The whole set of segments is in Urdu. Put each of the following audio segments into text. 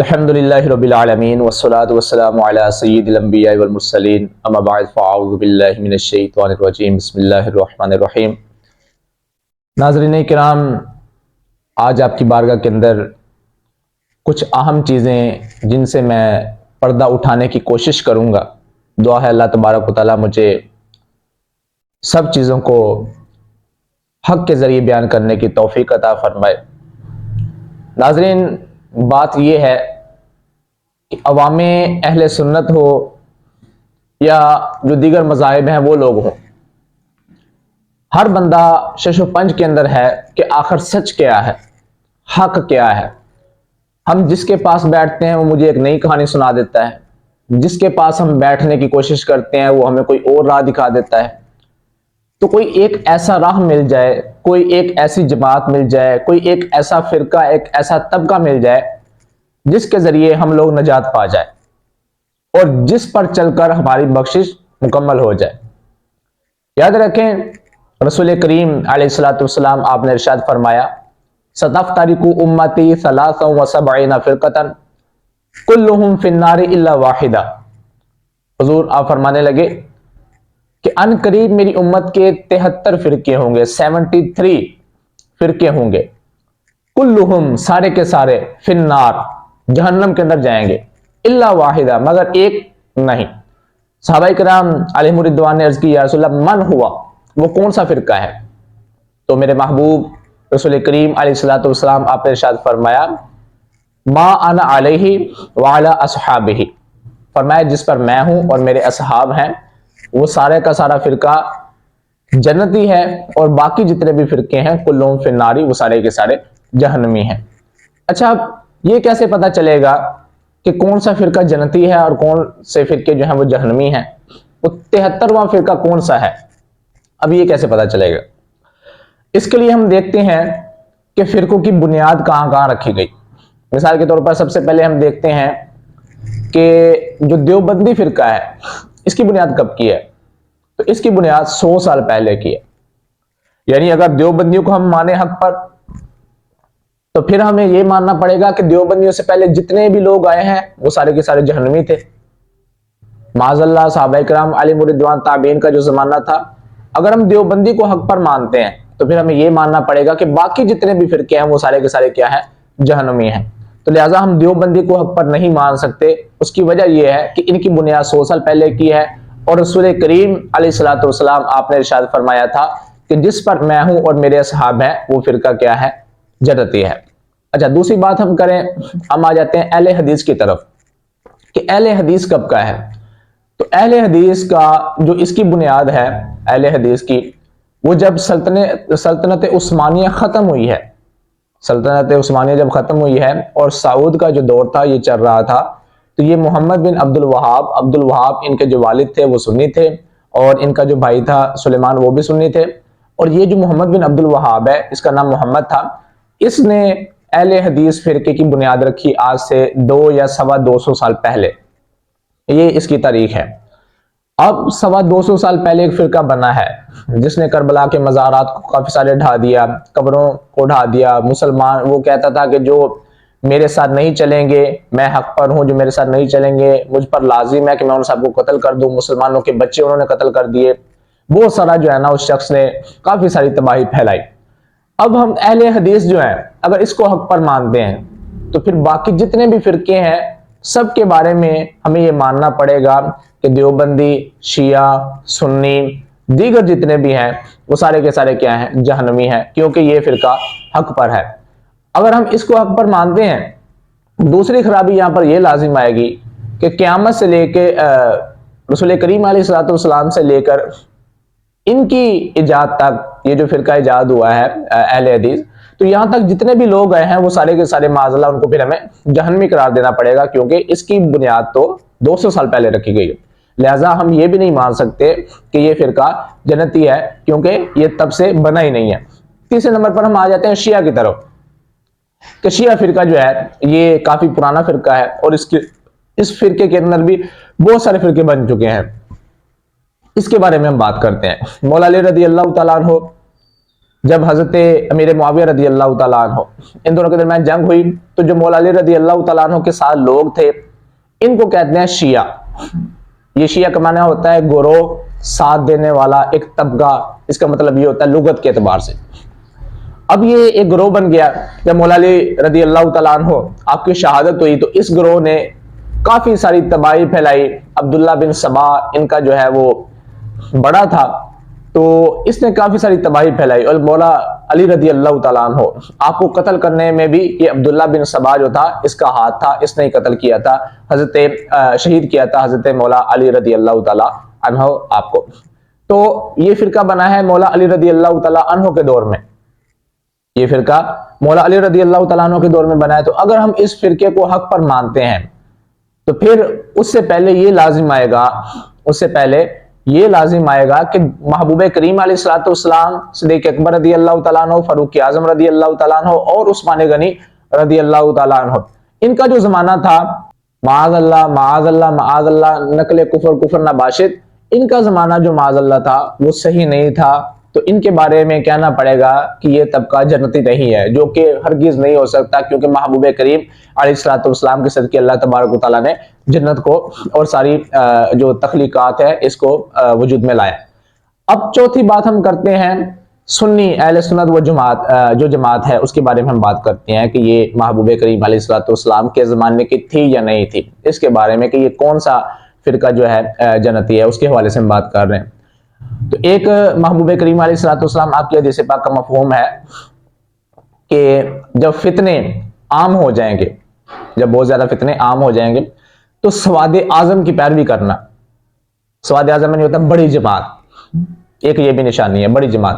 الحمدللہ رب العالمین والصلاة والسلام علی سید الانبیاء والمرسلین اما بعد فاعوذ باللہ من الشیطان الرجیم بسم اللہ الرحمن الرحیم۔ ناظرین کرام، آج آپ کی بارگاہ کے اندر کچھ اہم چیزیں جن سے میں پردہ اٹھانے کی کوشش کروں گا، دعا ہے اللہ تبارک و تعالیٰ مجھے سب چیزوں کو حق کے ذریعے بیان کرنے کی توفیق عطا فرمائے۔ ناظرین، بات یہ ہے کہ عوام اہل سنت ہو یا جو دیگر مذاہب ہیں وہ لوگ ہوں، ہر بندہ شش و پنج کے اندر ہے کہ آخر سچ کیا ہے، حق کیا ہے۔ ہم جس کے پاس بیٹھتے ہیں وہ مجھے ایک نئی کہانی سنا دیتا ہے، جس کے پاس ہم بیٹھنے کی کوشش کرتے ہیں وہ ہمیں کوئی اور راہ دکھا دیتا ہے۔ تو کوئی ایک ایسا راہ مل جائے، کوئی ایک ایسی جماعت مل جائے، کوئی ایک ایسا فرقہ، ایک ایسا طبقہ مل جائے جس کے ذریعے ہم لوگ نجات پا جائے اور جس پر چل کر ہماری بخشش مکمل ہو جائے۔ یاد رکھیں، رسول کریم علیہ الصلوۃ والسلام آپ نے ارشاد فرمایا، ستفترق امتی 73 فرقۃ کلہم فی النار الا واحدہ۔ حضور آپ فرمانے لگے کہ ان قریب میری امت کے 73 فرقے ہوں گے، 73 فرقے ہوں گے، کلہم سارے کے سارے فی النار جہنم کے اندر جائیں گے، الا واحدہ مگر ایک نہیں۔ صحابہ کرام علیہم رضوان نے عرض کی، یا رسول اللہ من ہوا، وہ کون سا فرقہ ہے؟ تو میرے محبوب رسول کریم علیہ الصلوۃ والسلام آپ نے ارشاد فرمایا، ما انا علیہ وعلی اصحابہ، فرمایا جس پر میں ہوں اور میرے اصحاب ہیں وہ سارے کا سارا فرقہ جنتی ہے، اور باقی جتنے بھی فرقے ہیں کلہم فی النار، وہ سارے کے سارے جہنمی ہیں۔ اچھا، اب یہ کیسے پتہ چلے گا کہ کون سا فرقہ جنتی ہے اور کون سے فرقے جو ہیں وہ جہنمی ہیں؟ وہ 73واں فرقہ کون سا ہے، اب یہ کیسے پتہ چلے گا؟ اس کے لیے ہم دیکھتے ہیں کہ فرقوں کی بنیاد کہاں کہاں رکھی گئی۔ مثال کے طور پر سب سے پہلے ہم دیکھتے ہیں کہ جو دیوبندی فرقہ ہے اس کی بنیاد کب کی ہے؟ تو اس کی بنیاد 100 سال پہلے کی ہے۔ یعنی اگر دیوبندیوں کو ہم مانیں حق پر، تو پھر ہمیں یہ ماننا پڑے گا کہ دیوبندیوں سے پہلے جتنے بھی لوگ آئے ہیں وہ سارے کے سارے جہنمی تھے۔ معاذ اللہ، صحابہ کرام علیہم رضوان، تابعین کا جو زمانہ تھا، اگر ہم دیوبندی کو حق پر مانتے ہیں تو پھر ہمیں یہ ماننا پڑے گا کہ باقی جتنے بھی فرقے ہیں وہ سارے کے سارے کیا ہیں؟ جہنمی ہیں۔ تو لہٰذا ہم دیوبندی کو حق پر نہیں مان سکتے۔ اس کی وجہ یہ ہے کہ ان کی بنیاد 100 سال پہلے کی ہے، اور رسول کریم علیہ الصلوۃ والسلام آپ نے ارشاد فرمایا تھا کہ جس پر میں ہوں اور میرے اصحاب ہیں وہ فرقہ کیا ہے؟ جنتی ہے۔ اچھا، دوسری بات ہم کریں، ہم آ جاتے ہیں اہل حدیث کی طرف کہ اہل حدیث کب کا ہے۔ تو اہل حدیث کا جو اس کی بنیاد ہے، اہل حدیث کی، وہ جب سلطنت عثمانیہ ختم ہوئی ہے، سلطنت عثمانیہ جب ختم ہوئی ہے اور سعود کا جو دور تھا یہ چل رہا تھا، تو یہ محمد بن عبد الوہاب ان کے جو والد تھے وہ سنی تھے، اور ان کا جو بھائی تھا سلیمان وہ بھی سنی تھے، اور یہ جو محمد بن عبد الوہاب ہے، اس کا نام محمد تھا، اس نے اہل حدیث فرقے کی بنیاد رکھی آج سے 200 یا 250 سال پہلے۔ یہ اس کی تاریخ ہے۔ اب 250 سال پہلے ایک فرقہ بنا ہے جس نے کربلا کے مزارات کو کافی سارے ڈھا دیا، قبروں کو ڈھا دیا۔ مسلمان وہ کہتا تھا کہ جو میرے ساتھ نہیں چلیں گے، میں حق پر ہوں، جو میرے ساتھ نہیں چلیں گے مجھ پر لازم ہے کہ میں ان سب کو قتل کر دوں۔ مسلمانوں کے بچے انہوں نے قتل کر دیے۔ بہت سارا جو ہے نا اس شخص نے کافی ساری تباہی پھیلائی۔ اب ہم اہل حدیث جو ہیں اگر اس کو حق پر مانتے ہیں تو پھر باقی جتنے بھی فرقے ہیں سب کے بارے میں ہمیں یہ ماننا پڑے گا کہ دیوبندی، شیعہ، سنی، دیگر جتنے بھی ہیں وہ سارے کے سارے کیا ہیں؟ جہنمی ہیں، کیونکہ یہ فرقہ حق پر ہے۔ اگر ہم اس کو حق پر مانتے ہیں، دوسری خرابی یہاں پر یہ لازم آئے گی کہ قیامت سے لے کے رسول کریم علیہ الصلوۃ والسلام سے لے کر ان کی ایجاد تک، یہ جو فرقہ ایجاد ہوا ہے اہل حدیث، تو یہاں تک جتنے بھی لوگ آئے ہیں وہ سارے کے سارے معاذ اللہ ان کو پھر ہمیں جہنمی قرار دینا پڑے گا، کیونکہ اس کی بنیاد تو 200 سال پہلے رکھی گئی ہے۔ لہٰذا ہم یہ بھی نہیں مان سکتے کہ یہ فرقہ جنتی ہے، کیونکہ یہ تب سے بنا ہی نہیں ہے۔ تیسرے نمبر پر ہم آ جاتے ہیں شیعہ کی طرف کہ شیعہ فرقہ جو ہے یہ کافی پرانا فرقہ ہے، اور اس فرقے کے اندر بھی بہت سارے فرقے بن چکے ہیں۔ اس کے بارے میں ہم بات کرتے ہیں۔ مولا علی رضی اللہ تعالیٰ عنہ جب حضرت امیر معاویہ رضی اللہ تعالیٰ عنہ ان دونوں کے درمیان جنگ ہوئی تو جو مولا علی رضی اللہ تعالیٰ عنہ کے ساتھ لوگ تھے ان کو کہتے ہیں شیعہ. یہ شیعہ کا معنی ہوتا ہے گروہ، ساتھ دینے والا، ایک طبقہ. اس کا مطلب یہ ہوتا ہے لغت کے اعتبار سے. اب یہ ایک گروہ بن گیا. جب مولا علی رضی اللہ تعالیٰ عنہ آپ کی شہادت ہوئی تو اس گروہ نے کافی ساری تباہی پھیلائی. عبداللہ بن سبا ان کا جو ہے وہ بڑا تھا، تو اس نے کافی ساری تباہی پھیلائی. اور مولا علی رضی اللہ تعالیٰ عنہ آپ کو قتل کرنے میں بھی یہ عبداللہ بن سبا جو تھا اس کا ہاتھ تھا، اس نے قتل کیا تھا، شہید کیا تھا حضرت مولا علی رضی اللہ تعالیٰ عنہ آپ کو. تو یہ فرقہ بنا ہے مولا علی رضی اللہ تعالیٰ عنہ کے دور میں. یہ فرقہ مولا علی رضی اللہ تعالیٰ عنہ کے دور میں بنا ہے. تو اگر ہم اس فرقے کو حق پر مانتے ہیں تو پھر اس سے پہلے یہ لازم آئے گا کہ محبوب کریم علیہ الصلوۃ والسلام، صدیق اکبر رضی اللہ تعالیٰ عنہ، فاروق اعظم رضی اللہ تعالیٰ عنہ اور عثمان غنی رضی اللہ تعالیٰ عنہ، ان کا جو زمانہ تھا، معاذ اللہ معاذ اللہ معاذ اللہ، نقل کفر نباشد، ان کا زمانہ جو معاذ اللہ تھا وہ صحیح نہیں تھا. تو ان کے بارے میں کہنا پڑے گا کہ یہ طبقہ جنتی نہیں ہے، جو کہ ہرگز نہیں ہو سکتا، کیونکہ محبوب کریم علیہ الصلوۃ والسلام کے صدقے اللہ تبارک و تعالیٰ نے جنت کو اور ساری جو تخلیقات ہے اس کو وجود میں لایا. اب چوتھی بات ہم کرتے ہیں سنی اہل سنت و جماعت، جو جماعت ہے اس کے بارے میں ہم بات کرتے ہیں کہ یہ محبوب کریم علیہ الصلوۃ والسلام کے زمانے کی تھی یا نہیں تھی. اس کے بارے میں کہ یہ کون سا فرقہ جو ہے جنتی ہے اس کے حوالے سے ہم بات کر رہے ہیں. تو ایک محبوب کریم علیہ الصلوۃ والسلام آپ کی حدیث پاک کا مفہوم ہے کہ جب فتنے عام ہو جائیں گے، جب بہت زیادہ فتنے عام ہو جائیں گے تو سواد اعظم کی پیروی کرنا. سواد اعظم نہیں ہوتا بڑی جماعت، ایک یہ بھی نشانی ہے بڑی جماعت.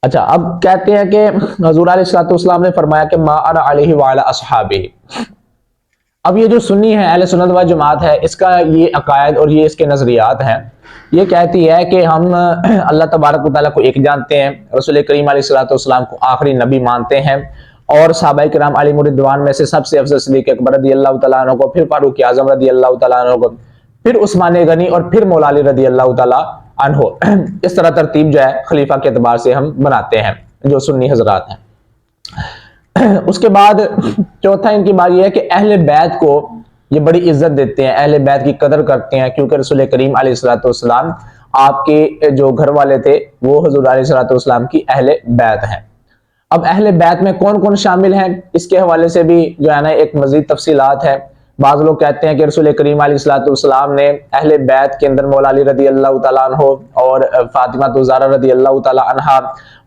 اچھا، اب کہتے ہیں کہ حضور علیہ الصلوۃ والسلام نے فرمایا کہ ما انا علیہ وعلی اصحابہ. اب یہ جو سنی ہے اہل سنت و جماعت ہے، اس کا یہ عقائد اور یہ اس کے نظریات ہیں. یہ کہتی ہے کہ ہم اللہ تبارک و تعالیٰ کو ایک جانتے ہیں، رسول کریم علیہ الصلوۃ والسلام کو آخری نبی مانتے ہیں، اور صحابہ کرام علیہم الرضوان میں سے سب سے افضل صدیق اکبر رضی اللہ تعالیٰ عنہ کو، پھر فاروق اعظم رضی اللہ تعالیٰ عنہ کو، پھر عثمان غنی اور پھر مولا علی رضی اللہ تعالیٰ عنہ. اس طرح ترتیب جو ہے خلیفہ کے اعتبار سے ہم بناتے ہیں جو سنی حضرات ہیں. اس کے بعد چوتھا ان کی بات یہ ہے کہ اہل بیت کو یہ بڑی عزت دیتے ہیں، اہل بیت کی قدر کرتے ہیں، کیونکہ رسول کریم علیہ الصلوۃ والسلام آپ کے جو گھر والے تھے وہ حضور علیہ الصلوۃ والسلام کی اہل بیت ہیں. اب اہل بیت میں کون کون شامل ہیں اس کے حوالے سے بھی جو ہے نا ایک مزید تفصیلات ہے. بعض لوگ کہتے ہیں کہ رسول کریم علیہ الصلوۃ والسلام نے اہل بیت کے اندر مولا علی رضی اللہ تعالیٰ عنہ اور فاطمہ زہرا رضی اللہ تعالیٰ عنہا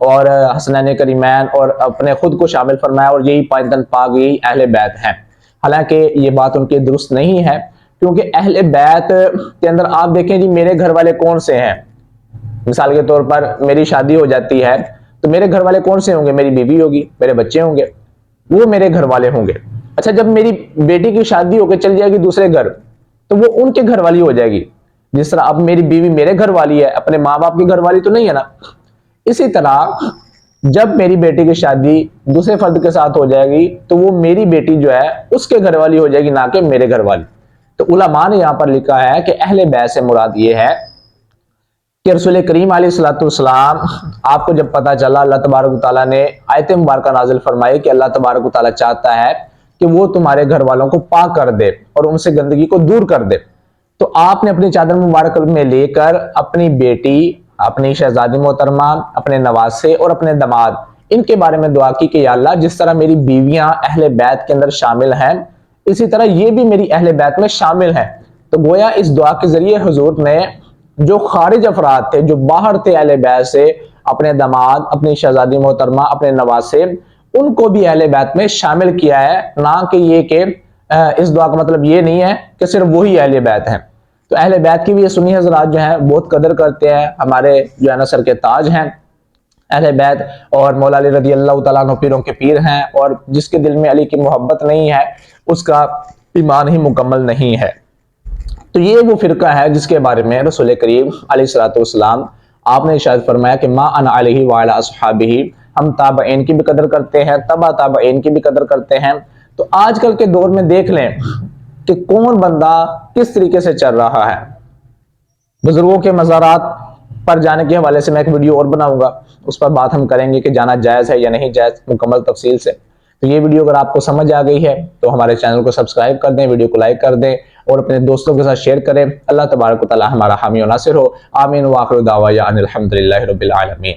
اور حسنین کریمین اور اپنے خود کو شامل فرمایا، اور یہی پانچ پاک یہی اہل بیت ہیں. حالانکہ یہ بات ان کی درست نہیں ہے، کیونکہ اہل بیت کے اندر آپ دیکھیں جی میرے گھر والے کون سے ہیں. مثال کے طور پر میری شادی ہو جاتی ہے تو میرے گھر والے کون سے ہوں گے؟ میری بیوی ہوگی، میرے بچے ہوں گے، وہ میرے گھر والے ہوں گے. اچھا، جب میری بیٹی کی شادی ہو کے چل جائے گی دوسرے گھر تو وہ ان کے گھر والی ہو جائے گی. جس طرح اب میری بیوی میرے گھر والی ہے، اپنے ماں باپ کی گھر والی تو نہیں ہے نا. اسی طرح جب میری بیٹی کی شادی دوسرے فرد کے ساتھ ہو جائے گی تو وہ میری بیٹی جو ہے اس کے گھر والی ہو جائے گی، نہ کہ میرے گھر والی. تو علماء نے یہاں پر لکھا ہے کہ اہل بیت سے مراد یہ ہے کہ رسول کریم علیہ الصلوۃ والسلام آپ کو جب پتا چلا، اللہ تبارک و تعالیٰ نے آیت مبارکہ نازل فرمائی کہ اللہ تبارک و تعالیٰ چاہتا ہے کہ وہ تمہارے گھر والوں کو پاک کر دے اور ان سے گندگی کو دور کر دے، تو آپ نے اپنی چادر مبارک میں لے کر اپنی بیٹی، اپنی شہزادی محترمہ، اپنے نواسے اور اپنے داماد، ان کے بارے میں دعا کی کہ یا اللہ جس طرح میری بیویاں اہل بیت کے اندر شامل ہیں اسی طرح یہ بھی میری اہل بیت میں شامل ہیں. تو گویا اس دعا کے ذریعے حضور نے جو خارج افراد تھے، جو باہر تھے اہل بیت سے، اپنے داماد، اپنی شہزادی محترمہ، اپنے نواسے، ان کو بھی اہل بیت میں شامل کیا ہے. نہ کہ یہ کہ اس دعا کا مطلب یہ نہیں ہے کہ صرف وہی اہل بیت ہیں. تو اہل بیت کی بھی یہ سنی حضرات جو ہیں بہت قدر کرتے ہیں، ہمارے جو ہے نا سر کے تاج ہیں اہل بیت. اور مولا علی رضی اللہ تعالیٰ عنہ پیروں کے پیر ہیں، اور جس کے دل میں علی کی محبت نہیں ہے اس کا ایمان ہی مکمل نہیں ہے. تو یہ وہ فرقہ ہے جس کے بارے میں رسول کریم علیہ الصلوۃ والسلام آپ نے ارشاد فرمایا کہ ما انا علیہ وعلی اصحابہ. ہم تابعین کی بھی قدر کرتے ہیں، تبع تابعین کی بھی قدر کرتے ہیں. تو آج کل کے دور میں دیکھ لیں کہ کون بندہ کس طریقے سے چل رہا ہے. بزرگوں کے مزارات پر جانے کے حوالے سے میں ایک ویڈیو اور بناؤں گا، اس پر بات ہم کریں گے کہ جانا جائز ہے یا نہیں جائز، مکمل تفصیل سے۔ تو یہ ویڈیو اگر آپ کو سمجھ آ گئی ہے تو ہمارے چینل کو سبسکرائب کر دیں، ویڈیو کو لائک کر دیں اور اپنے دوستوں کے ساتھ شیئر کریں۔ اللہ تبارک و تعالی ہمارا حامی و ناصر ہو، آمین، وآخر دعوانا ان الحمدللہ رب العالمین۔